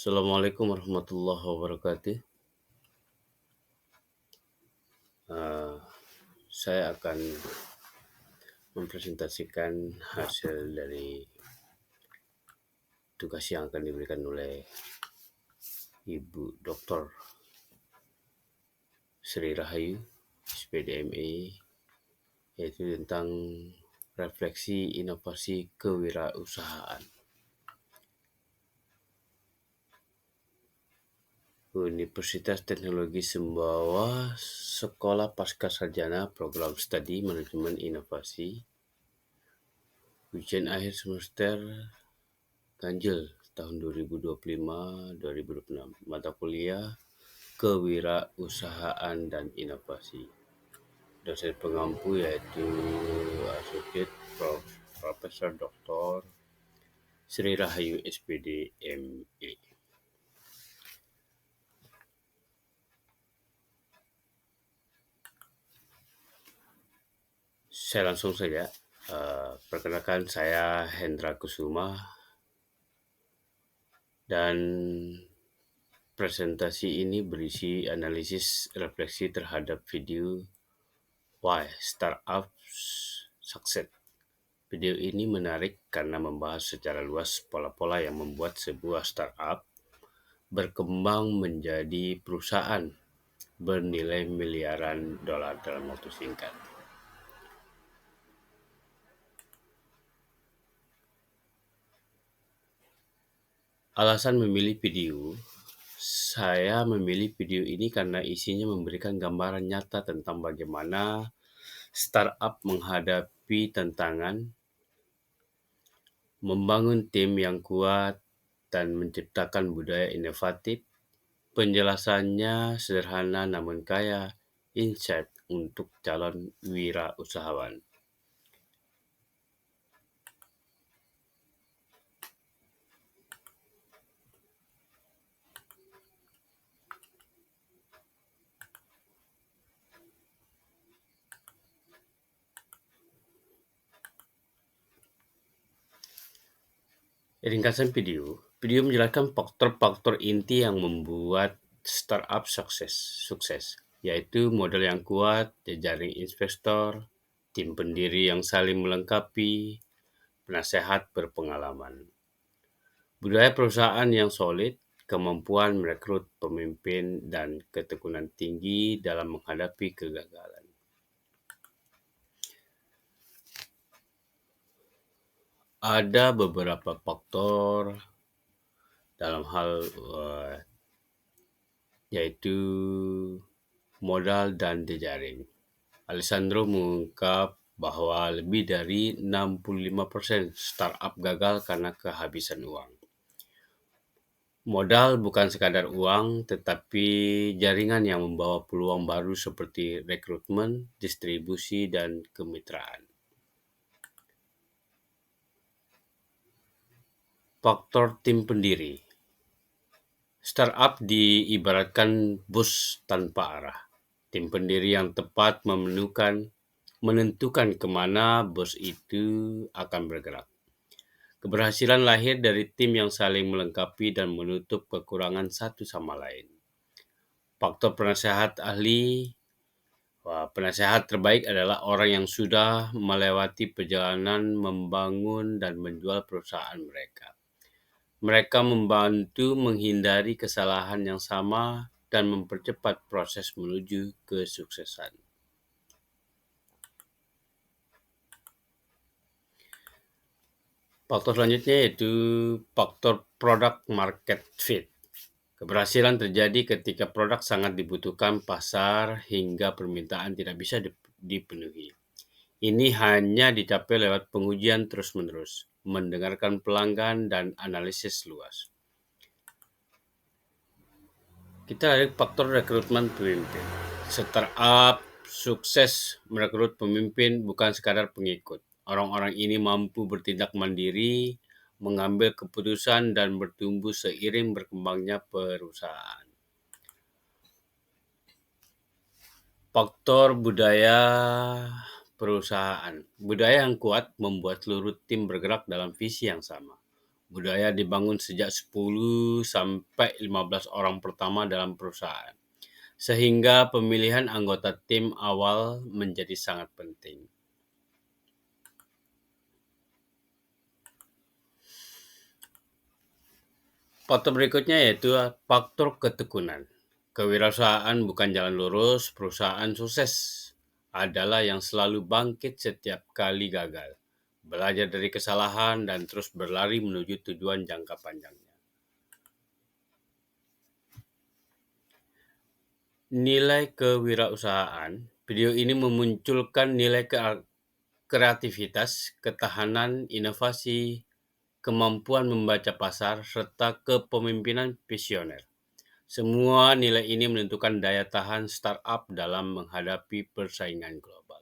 Assalamualaikum warahmatullahi wabarakatuh. Eh, saya akan mempresentasikan hasil dari tugas yang akan diberikan oleh Ibu Dr. Sri Rahayu, SPDMA, yaitu tentang refleksi inovasi kewirausahaan. Universitas Teknologi Sumbawa, Sekolah Pascasarjana Program Studi Manajemen Inovasi, ujian akhir semester ganjil tahun 2025-2026, mata kuliah Kewirausahaan dan Inovasi. Dosen pengampu yaitu Associate Profesor Dr. Sri Rahayu SPD MA. Saya langsung saja. Perkenalkan, saya Hendra Kusuma, dan presentasi ini berisi analisis refleksi terhadap video Why Startups Succeed. Video ini menarik karena membahas secara luas pola-pola yang membuat sebuah startup berkembang menjadi perusahaan bernilai miliaran dolar dalam waktu singkat. Alasan memilih video. Saya memilih video ini karena isinya memberikan gambaran nyata tentang bagaimana startup menghadapi tantangan, membangun tim yang kuat, dan menciptakan budaya inovatif. Penjelasannya sederhana namun kaya insight untuk calon wirausahawan. Ringkasan video. Video menjelaskan faktor-faktor inti yang membuat startup sukses, yaitu modal yang kuat, jejaring investor, tim pendiri yang saling melengkapi, penasehat berpengalaman, budaya perusahaan yang solid, kemampuan merekrut pemimpin, dan ketekunan tinggi dalam menghadapi kegagalan. Ada beberapa faktor dalam hal yaitu modal dan jejaring. Alessandro mengungkap bahwa lebih dari 65% startup gagal karena kehabisan uang. Modal bukan sekadar uang, tetapi jaringan yang membawa peluang baru seperti rekrutmen, distribusi, dan kemitraan. Faktor tim pendiri. Startup diibaratkan bus tanpa arah. Tim pendiri yang tepat menentukan kemana bus itu akan bergerak. Keberhasilan lahir dari tim yang saling melengkapi dan menutup kekurangan satu sama lain. Faktor penasehat ahli. Penasehat terbaik adalah orang yang sudah melewati perjalanan membangun dan menjual perusahaan mereka. Mereka membantu menghindari kesalahan yang sama dan mempercepat proses menuju kesuksesan. Faktor selanjutnya yaitu faktor product market fit. Keberhasilan terjadi ketika produk sangat dibutuhkan pasar hingga permintaan tidak bisa dipenuhi. Ini hanya dicapai lewat pengujian terus-menerus, mendengarkan pelanggan, dan analisis luas. Kita lihat faktor rekrutmen pemimpin. Startup sukses merekrut pemimpin bukan sekadar pengikut. Orang-orang ini mampu bertindak mandiri, mengambil keputusan, dan bertumbuh seiring berkembangnya perusahaan. Faktor budaya perusahaan. Budaya yang kuat membuat seluruh tim bergerak dalam visi yang sama. Budaya dibangun sejak 10 sampai 15 orang pertama dalam perusahaan, sehingga pemilihan anggota tim awal menjadi sangat penting. Faktor berikutnya yaitu faktor ketekunan. Kewirausahaan bukan jalan lurus, perusahaan sukses adalah yang selalu bangkit setiap kali gagal, belajar dari kesalahan, dan terus berlari menuju tujuan jangka panjangnya. Nilai kewirausahaan. Video ini memunculkan nilai kreativitas, ketahanan, inovasi, kemampuan membaca pasar, serta kepemimpinan visioner. Semua nilai ini menentukan daya tahan startup dalam menghadapi persaingan global.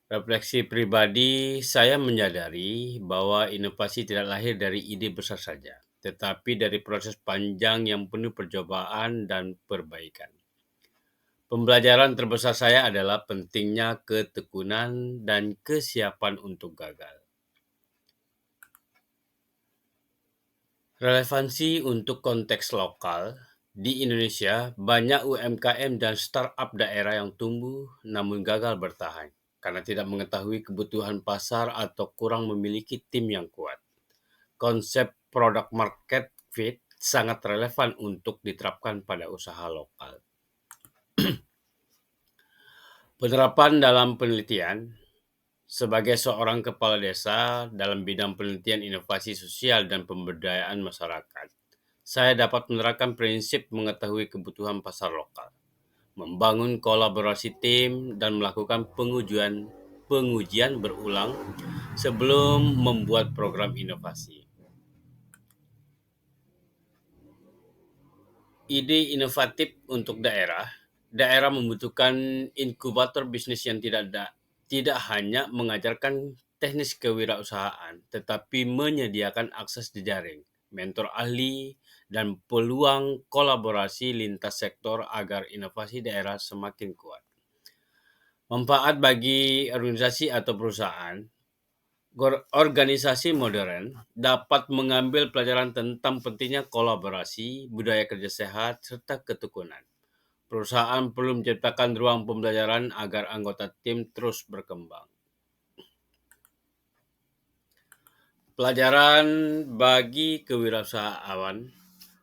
Refleksi pribadi, saya menyadari bahwa inovasi tidak lahir dari ide besar saja, tetapi dari proses panjang yang penuh percobaan dan perbaikan. Pembelajaran terbesar saya adalah pentingnya ketekunan dan kesiapan untuk gagal. Relevansi untuk konteks lokal. Di Indonesia, banyak UMKM dan startup daerah yang tumbuh namun gagal bertahan karena tidak mengetahui kebutuhan pasar atau kurang memiliki tim yang kuat. Konsep product market fit sangat relevan untuk diterapkan pada usaha lokal. Penerapan dalam penelitian. Sebagai seorang kepala desa dalam bidang penelitian inovasi sosial dan pemberdayaan masyarakat, saya dapat menerapkan prinsip mengetahui kebutuhan pasar lokal, membangun kolaborasi tim, dan melakukan pengujian berulang sebelum membuat program inovasi. Ide inovatif untuk daerah. Daerah membutuhkan inkubator bisnis yang tidak hanya mengajarkan teknis kewirausahaan, tetapi menyediakan akses jejaring, mentor ahli, dan peluang kolaborasi lintas sektor agar inovasi daerah semakin kuat. Manfaat bagi organisasi atau perusahaan. Organisasi modern dapat mengambil pelajaran tentang pentingnya kolaborasi, budaya kerja sehat, serta ketekunan. Perusahaan perlu menciptakan ruang pembelajaran agar anggota tim terus berkembang. Pelajaran bagi kewirausahaan.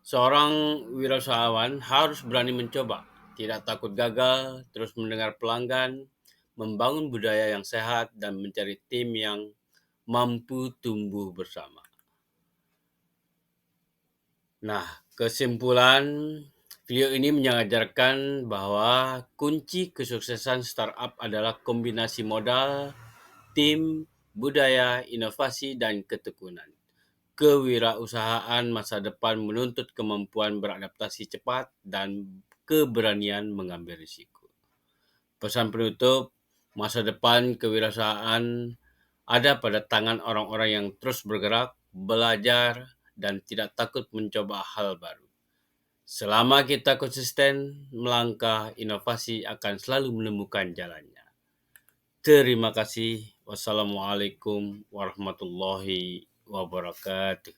Seorang wirausahawan harus berani mencoba, tidak takut gagal, terus mendengar pelanggan, membangun budaya yang sehat, dan mencari tim yang mampu tumbuh bersama. Nah, kesimpulan video ini mengajarkan bahwa kunci kesuksesan startup adalah kombinasi modal, tim, budaya, inovasi, dan ketekunan. Kewirausahaan masa depan menuntut kemampuan beradaptasi cepat dan keberanian mengambil risiko. Pesan penutup, masa depan kewirausahaan ada pada tangan orang-orang yang terus bergerak, belajar, dan tidak takut mencoba hal baru. Selama kita konsisten melangkah, inovasi akan selalu menemukan jalannya. Terima kasih. Wassalamualaikum warahmatullahi wabarakatuh.